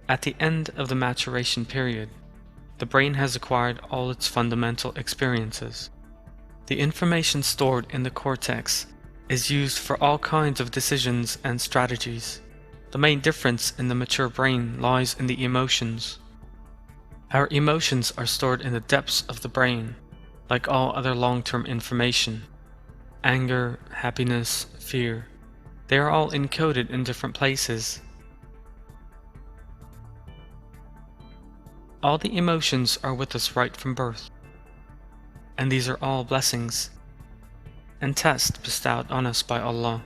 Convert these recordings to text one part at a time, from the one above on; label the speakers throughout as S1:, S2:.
S1: At the end of the maturation period, the brain has acquired all its fundamental experiences. The information stored in the cortex is used for all kinds of decisions and strategies. The main difference in the mature brain lies in the emotions. Our emotions are stored in the depths of the brain, like all other long-term information. Anger, happiness, fear. They are all encoded in different places. All the emotions are with us right from birth, and these are all blessings and tests bestowed on us by Allah.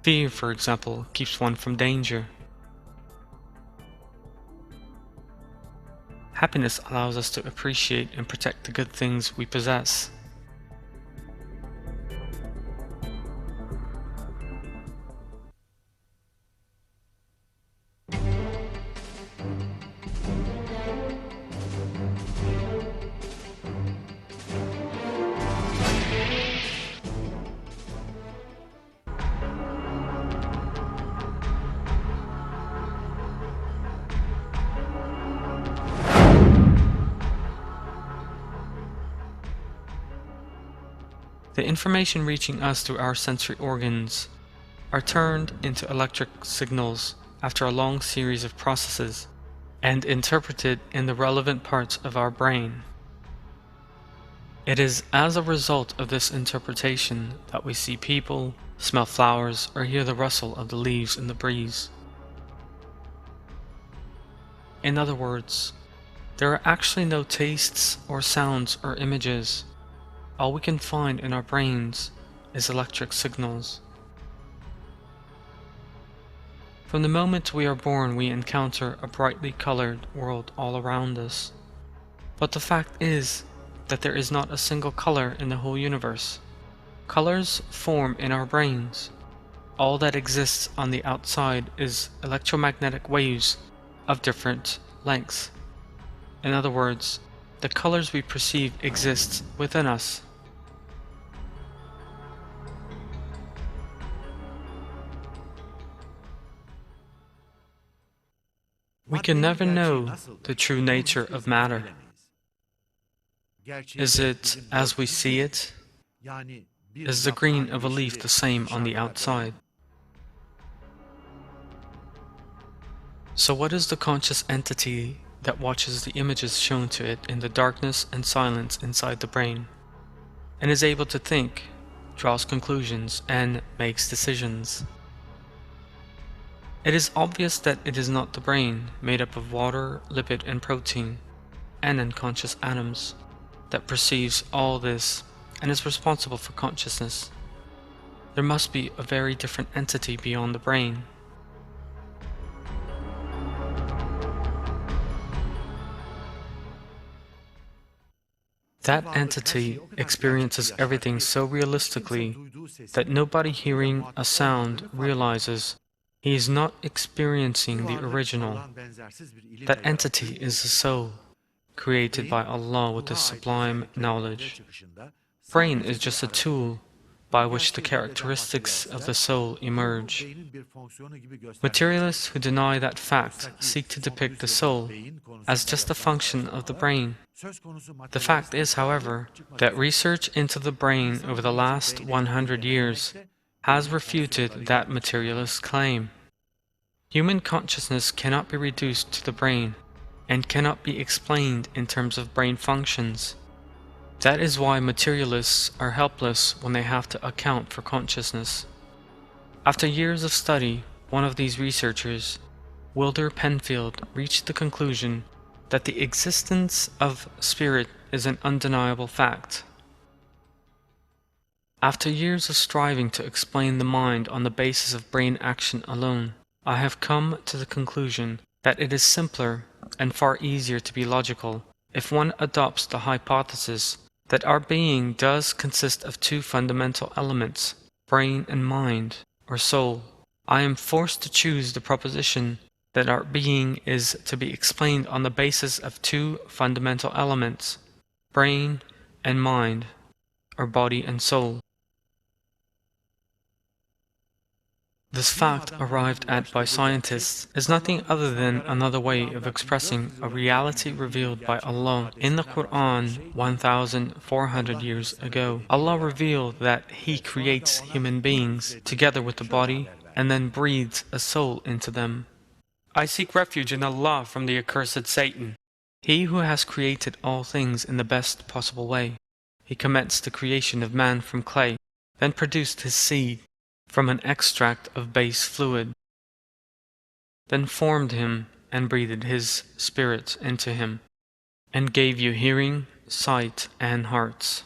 S1: Fear, for example, keeps one from danger. Happiness allows us to appreciate and protect the good things we possess. The information reaching us through our sensory organs are turned into electric signals after a long series of processes and interpreted in the relevant parts of our brain. It is as a result of this interpretation that we see people, smell flowers, or hear the rustle of the leaves in the breeze. In other words, there are actually no tastes or sounds or images. All we can find in our brains is electric signals. From the moment we are born, we encounter a brightly colored world all around us. But the fact is that there is not a single color in the whole universe. Colors form in our brains. All that exists on the outside is electromagnetic waves of different lengths. In other words, the colors we perceive exist within us. We can never know the true nature of matter. Is it as we see it? Is the green of a leaf the same on the outside? So what is the conscious entity that watches the images shown to it in the darkness and silence inside the brain, and is able to think, draws conclusions, and makes decisions? It is obvious that it is not the brain, made up of water, lipid, and protein, and unconscious atoms, that perceives all this and is responsible for consciousness. There must be a very different entity beyond the brain. That entity experiences everything so realistically that nobody hearing a sound realizes he is not experiencing the original. That entity is the soul, created by Allah with the sublime knowledge. Brain is just a tool by which the characteristics of the soul emerge. Materialists who deny that fact seek to depict the soul as just a function of the brain. The fact is, however, that research into the brain over the last 100 years has refuted that materialist claim. Human consciousness cannot be reduced to the brain and cannot be explained in terms of brain functions. That is why materialists are helpless when they have to account for consciousness. After years of study, one of these researchers, Wilder Penfield, reached the conclusion that the existence of spirit is an undeniable fact. After years of striving to explain the mind on the basis of brain action alone, I have come to the conclusion that it is simpler and far easier to be logical if one adopts the hypothesis that our being does consist of two fundamental elements, brain and mind, or soul. I am forced to choose the proposition that our being is to be explained on the basis of two fundamental elements, brain and mind, or body and soul. This fact, arrived at by scientists, is nothing other than another way of expressing a reality revealed by Allah in the Quran 1400 years ago. Allah revealed that He creates human beings together with the body and then breathes a soul into them. I seek refuge in Allah from the accursed Satan. He who has created all things in the best possible way. He commenced the creation of man from clay, then produced his seed from an extract of base fluid, then formed him and breathed his spirit into him, and gave you hearing, sight, and hearts.